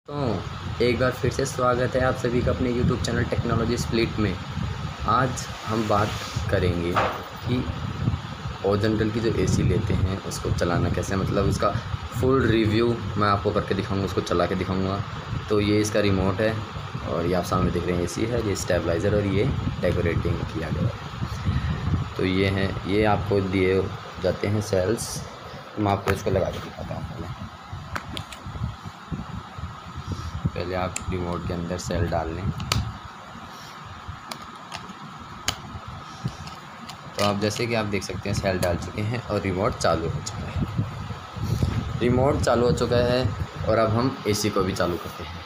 तो एक बार फिर से स्वागत है आप सभी का अपने YouTube चैनल टेक्नोलॉजी स्प्लिट में। आज हम बात करेंगे कि ओजोनटल की जो एसी लेते हैं उसको चलाना कैसे, मतलब उसका फुल रिव्यू मैं आपको करके दिखाऊंगा, उसको चला के दिखाऊंगा। तो ये इसका रिमोट है और ये आप सामने देख रहे हैं एसी है, ये स्टेबलाइज़र और ये डेकोरेटिंग किया गया है। तो ये हैं, ये आपको दिए जाते हैं सेल्स। मैं आपको इसको लगा के दिखाता हूँ। पहले आप रिमोट के अंदर सेल डाल लें। तो आप जैसे कि आप देख सकते हैं सेल डाल चुके हैं और रिमोट चालू हो चुका है। रिमोट चालू हो चुका है और अब हम एसी को भी चालू करते हैं।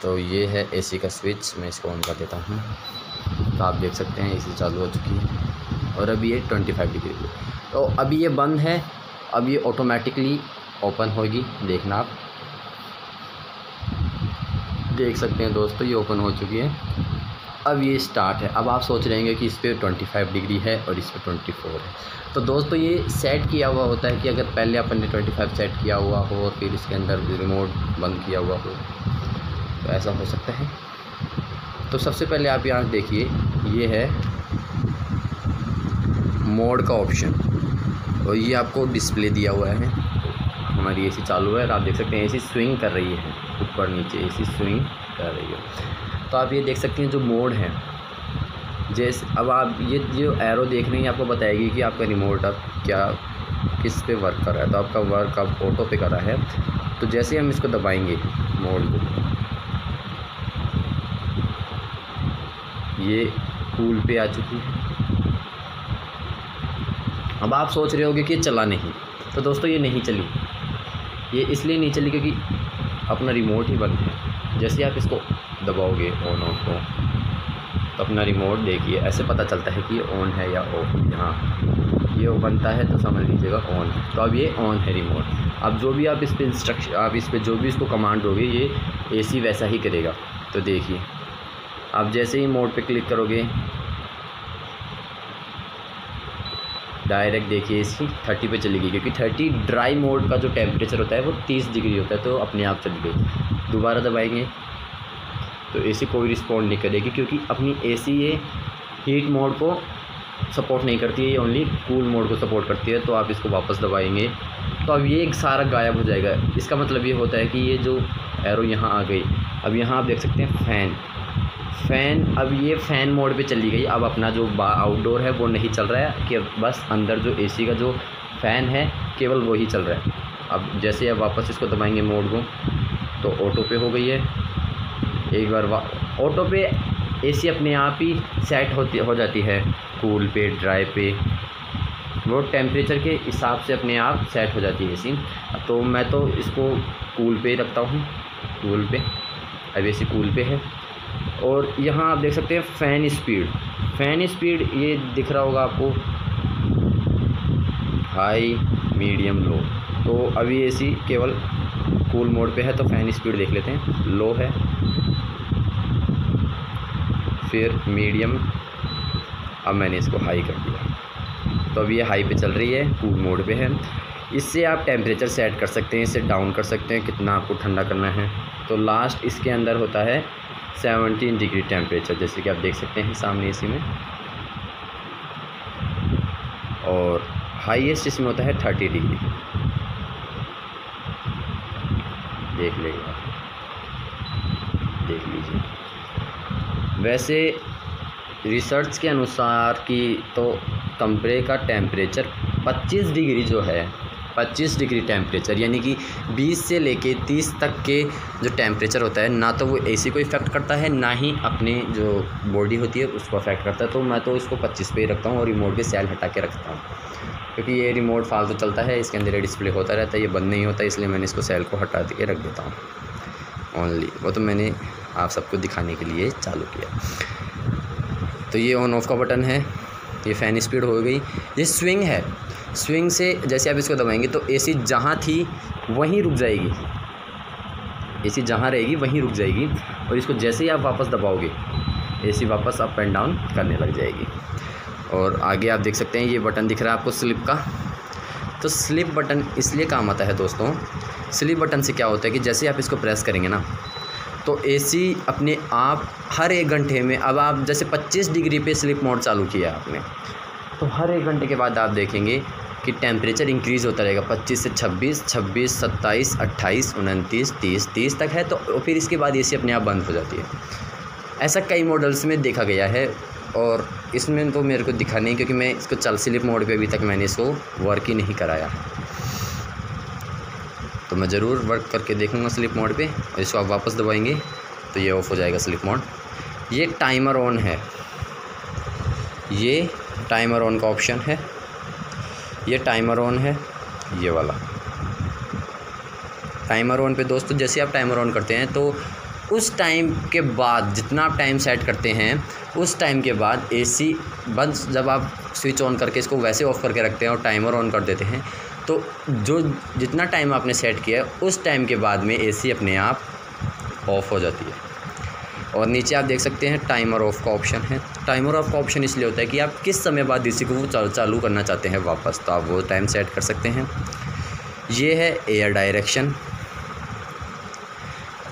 तो ये है एसी का स्विच, मैं इसको ऑन कर देता हूँ। तो आप देख सकते हैं एसी चालू हो चुकी है और अभी ये 25 डिग्री। तो अभी ये बंद है, अब ये ऑटोमेटिकली ओपन होगी। देखना आप देख सकते हैं दोस्तों, ये ओपन हो चुकी है। अब ये स्टार्ट है। अब आप सोच रहे हैं कि इस पर 25 डिग्री है और इस पर 24 है। तो दोस्तों ये सेट किया हुआ होता है कि अगर पहले अपन ने 25 सेट किया हुआ हो और फिर इसके अंदर रिमोट बंद किया हुआ हो तो ऐसा हो सकता है। तो सबसे पहले आप यहाँ देखिए, ये है मोड का ऑप्शन और ये आपको डिस्प्ले दिया हुआ है। हमारी एसी चालू है और आप देख सकते हैं एसी स्विंग कर रही है, ऊपर नीचे एसी स्विंग कर रही है। तो आप ये देख सकते हैं जो मोड है, जैसे अब आप ये जो एरो देख रहे हैं आपको बताएगी कि आपका रिमोट अब क्या किस पे वर्क कर रहा है। तो आपका वर्क अब ऑटो पे कर रहा है। तो जैसे हम इसको दबाएंगे मोड को, ये कूल पे आ चुकी है। अब आप सोच रहे होगे कि ये चला नहीं। तो दोस्तों ये नहीं चली, ये इसलिए नहीं चली क्योंकि अपना रिमोट ही बंद है। जैसे आप इसको दबाओगे ऑन ऑफ को तो अपना रिमोट देखिए ऐसे पता चलता है कि ये ऑन है या ऑफ। यहाँ ये बनता है तो समझ लीजिएगा ऑन है। तो अब ये ऑन है रिमोट। अब जो भी आप इस पर इंस्ट्रक्शन, आप इस पर जो भी इसको कमांड दोगे ये एसी वैसा ही करेगा। तो देखिए आप जैसे ही मोड पे क्लिक करोगे डायरेक्ट देखिए एसी 30 पे चली गई, क्योंकि 30 ड्राई मोड का जो टेम्परेचर होता है वो 30 डिग्री होता है। तो अपने आप चली गई। दोबारा दबाएंगे तो एसी कोई रिस्पॉन्ड नहीं करेगी, क्योंकि अपनी एसी ये हीट मोड को सपोर्ट नहीं करती है, ये ओनली कूल मोड को सपोर्ट करती है। तो आप इसको वापस दबाएंगे तो अब ये एक सारा गायब हो जाएगा। इसका मतलब ये होता है कि ये जो एरो यहाँ आ गई। अब यहाँ आप देख सकते हैं फ़ैन, अब ये फ़ैन मोड पे चली गई। अब अपना जो आउटडोर है वो नहीं चल रहा है, कि बस अंदर जो एसी का जो फ़ैन है केवल वही चल रहा है। अब जैसे अब वापस इसको दबाएंगे मोड को तो ऑटो पे हो गई है। एक बार ऑटो पे एसी अपने आप ही सेट हो जाती है, कूल पे ड्राई पे, वो टेम्परेचर के हिसाब से अपने आप सेट हो जाती है एसी। तो मैं तो इसको कूल पे रखता हूँ, कूल पे। अब एसी कूल पे है। और यहाँ आप देख सकते हैं फ़ैन स्पीड ये दिख रहा होगा आपको, हाई मीडियम लो। तो अभी एसी केवल कूल मोड पे है तो फ़ैन स्पीड देख लेते हैं, लो है, फिर मीडियम, अब मैंने इसको हाई कर दिया। तो अभी ये हाई पे चल रही है, कूल मोड पे है। इससे आप टेम्परेचर सेट कर सकते हैं, इसे डाउन कर सकते हैं कितना आपको ठंडा करना है। तो लास्ट इसके अंदर होता है 17 डिग्री टेम्परेचर, जैसे कि आप देख सकते हैं सामने एसी में। और हाईएस्ट इसमें होता है 30 डिग्री, देख लीजिए। वैसे रिसर्च के अनुसार कि तो कमरे का टेम्परेचर 25 डिग्री जो है, 25 डिग्री टेम्परेचर यानी कि 20 से लेके 30 तक के जो टेम्परेचर होता है, ना तो वो एसी को इफ़ेक्ट करता है ना ही अपने जो बॉडी होती है उसको अफेक्ट करता है। तो मैं तो इसको 25 पे ही रखता हूँ और रिमोट के सेल हटा के रखता हूँ, क्योंकि ये रिमोट फालतू चलता है, इसके अंदर डिस्प्ले होता रहता है, ये बंद नहीं होता, इसलिए मैंने इसको सेल को हटा के रख देता हूँ ओनली। वो तो मैंने आप सबको दिखाने के लिए चालू किया। तो ये ऑन ऑफ का बटन है, ये फ़ैन स्पीड हो गई। ये स्विंग है, स्विंग से जैसे आप इसको दबाएंगे तो एसी जहाँ थी वहीं रुक जाएगी, एसी जहाँ रहेगी वहीं रुक जाएगी। और इसको जैसे ही आप वापस दबाओगे एसी वापस अप एंड डाउन करने लग जाएगी। और आगे आप देख सकते हैं ये बटन दिख रहा है आपको स्लिप का। तो स्लिप बटन इसलिए काम आता है दोस्तों स्लीप बटन से क्या होता है कि जैसे आप इसको प्रेस करेंगे ना तो एसी अपने आप हर 1 घंटे में, अब आप जैसे 25 डिग्री पे स्लीप मोड चालू किया आपने, तो हर 1 घंटे के बाद आप देखेंगे कि टेम्परेचर इंक्रीज़ होता रहेगा 25 से 26, 27, 27, 28, 29, 30, 30 तक है, तो फिर इसके बाद एसी अपने आप बंद हो जाती है। ऐसा कई मॉडल्स में देखा गया है और इसमें तो मेरे को दिखा नहीं, क्योंकि मैं इसको स्लीप मोड पे अभी तक मैंने इसको वर्क ही नहीं कराया। तो मैं ज़रूर वर्क करके देखूँगा स्लीप मोड पे, और इसको आप वापस दबाएंगे तो ये ऑफ़ हो जाएगा स्लीप मोड। ये टाइमर ऑन है, ये टाइमर ऑन का ऑप्शन है, ये टाइमर ऑन है, ये वाला टाइमर ऑन पे दोस्तों जैसे आप टाइमर ऑन करते हैं तो उस टाइम के बाद, जितना आप टाइम सेट करते हैं उस टाइम के बाद एसी बंद, जब आप स्विच ऑन करके इसको वैसे ऑफ़ करके रखते हैं और टाइमर ऑन कर देते हैं तो जो जितना टाइम आपने सेट किया है उस टाइम के बाद में एसी अपने आप ऑफ़ हो जाती है। और नीचे आप देख सकते हैं टाइमर ऑफ का ऑप्शन है। टाइमर ऑफ का ऑप्शन इसलिए होता है कि आप किस समय बाद एसी को चालू करना चाहते हैं वापस, तो आप वो टाइम सेट कर सकते हैं। ये है एयर डायरेक्शन।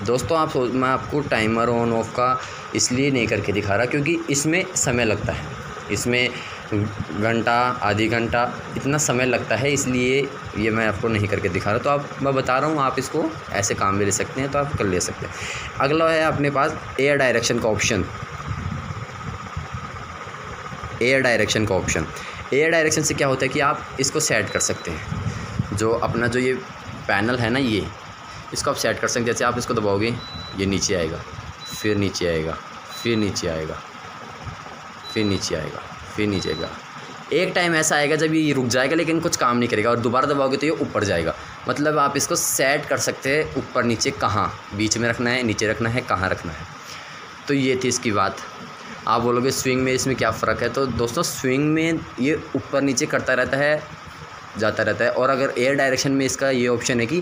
दोस्तों मैं आपको टाइमर ऑन ऑफ का इसलिए नहीं करके दिखा रहा क्योंकि इसमें समय लगता है, इसमें घंटा, आधी घंटा इतना समय लगता है, इसलिए ये मैं आपको नहीं करके दिखा रहा। तो मैं बता रहा हूँ, आप इसको ऐसे काम में ले सकते हैं, तो आप कर ले सकते हैं। अगला है अपने पास एयर डायरेक्शन का ऑप्शन। एयर डायरेक्शन का ऑप्शन, एयर डायरेक्शन से क्या होता है कि आप इसको सेट कर सकते हैं। जो अपना जो ये पैनल है ना, ये इसको आप सेट कर सकते हैं। जैसे आप इसको दबाओगे ये नीचे आएगा, फिर नीचे आएगा, फिर नीचे आएगा, फिर नीचे आएगा, फिर नीचे आएगा। एक टाइम ऐसा आएगा जब ये रुक जाएगा लेकिन कुछ काम नहीं करेगा, और दोबारा दबाओगे तो ये ऊपर जाएगा। मतलब आप इसको सेट कर सकते हैं ऊपर नीचे, कहाँ बीच में रखना है, नीचे रखना है, कहाँ रखना है। तो ये थी इसकी बात। आप बोलोगे स्विंग में इसमें क्या फ़र्क है, तो दोस्तों स्विंग में ये ऊपर नीचे करता रहता है, जाता रहता है। और अगर एयर डायरेक्शन में इसका ये ऑप्शन है कि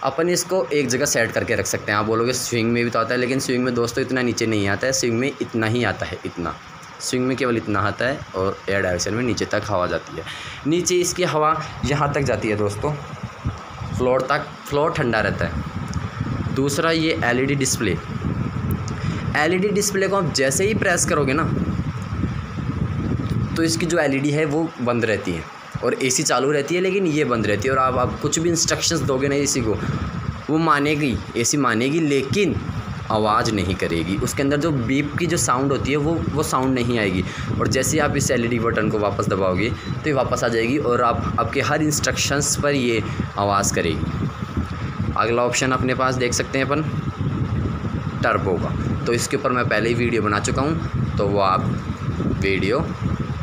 अपन इसको एक जगह सेट करके रख सकते हैं। आप बोलोगे स्विंग में भी तो आता है, लेकिन स्विंग में दोस्तों इतना नीचे नहीं आता है, स्विंग में इतना ही आता है, इतना स्विंग में केवल इतना आता है, और एयर डायरेक्शन में नीचे तक हवा जाती है। नीचे इसकी हवा यहाँ तक जाती है दोस्तों, फ्लोर तक, फ्लोर ठंडा रहता है। दूसरा ये एलईडी डिस्प्ले। एलईडी डिस्प्ले को आप जैसे ही प्रेस करोगे ना तो इसकी जो एलईडी है वो बंद रहती है और एसी चालू रहती है, लेकिन ये बंद रहती है। और आप कुछ भी इंस्ट्रक्शंस दोगे ना एसी को, वो मानेगी, एसी मानेगी, लेकिन आवाज़ नहीं करेगी। उसके अंदर जो बीप की जो साउंड होती है वो साउंड नहीं आएगी। और जैसे आप इस एलईडी बटन को वापस दबाओगे तो ये वापस आ जाएगी और आपके हर इंस्ट्रक्शंस पर ये आवाज़ करेगी। अगला ऑप्शन अपने पास देख सकते हैं अपन, टर्बो का। तो इसके ऊपर मैं पहले ही वीडियो बना चुका हूँ, तो वो आप वीडियो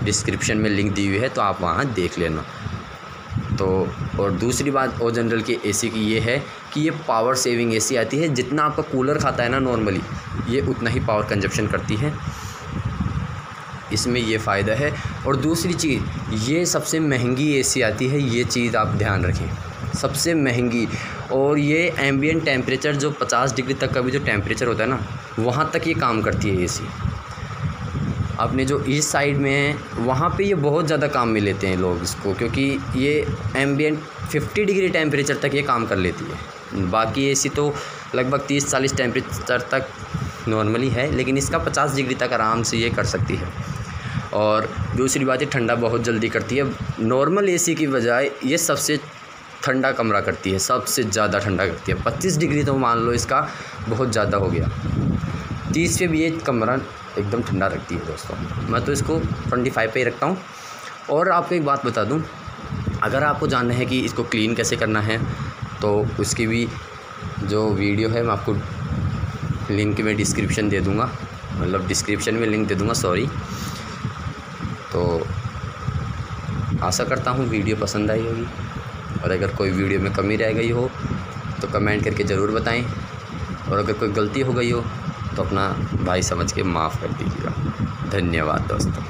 डिस्क्रिप्शन में लिंक दी हुई है, तो आप वहाँ देख लेना। तो और दूसरी बात ओ जनरल के एसी की ये है कि ये पावर सेविंग एसी आती है। जितना आपका कूलर खाता है ना नॉर्मली, ये उतना ही पावर कंजप्शन करती है, इसमें ये फ़ायदा है। और दूसरी चीज़, ये सबसे महंगी एसी आती है, ये चीज़ आप ध्यान रखें, सबसे महंगी। और ये एम्बिएंट टेम्परेचर जो 50 डिग्री तक का भी जो टेम्परेचर होता है ना, वहाँ तक ये काम करती है एसी। अपने जो ईस्ट साइड में है वहाँ पे ये बहुत ज़्यादा काम में लेते हैं लोग इसको, क्योंकि ये एम्बिएंट 50 डिग्री टेम्परेचर तक ये काम कर लेती है। बाकी एसी तो लगभग 30-40 टेम्परेचर तक नॉर्मली है, लेकिन इसका 50 डिग्री तक आराम से ये कर सकती है। और दूसरी बात, ये ठंडा बहुत जल्दी करती है। नॉर्मल एसी की बजाय ये सबसे ठंडा कमरा करती है, सबसे ज़्यादा ठंडा करती है। 25 डिग्री तो मान लो इसका बहुत ज़्यादा हो गया, 30 पे भी ये कमरा एकदम ठंडा रखती है दोस्तों। मैं तो इसको 25 पे ही रखता हूँ। और आपको एक बात बता दूँ, अगर आपको जानना है कि इसको क्लीन कैसे करना है, तो उसकी भी जो वीडियो है मैं आपको लिंक में डिस्क्रिप्शन दे दूँगा, मतलब डिस्क्रिप्शन में लिंक दे दूँगा, सॉरी। तो आशा करता हूँ वीडियो पसंद आई होगी, और अगर कोई वीडियो में कमी रह गई हो तो कमेंट करके ज़रूर बताएं, और अगर कोई गलती हो गई हो तो अपना भाई समझ के माफ़ कर दीजिएगा। धन्यवाद दोस्तों।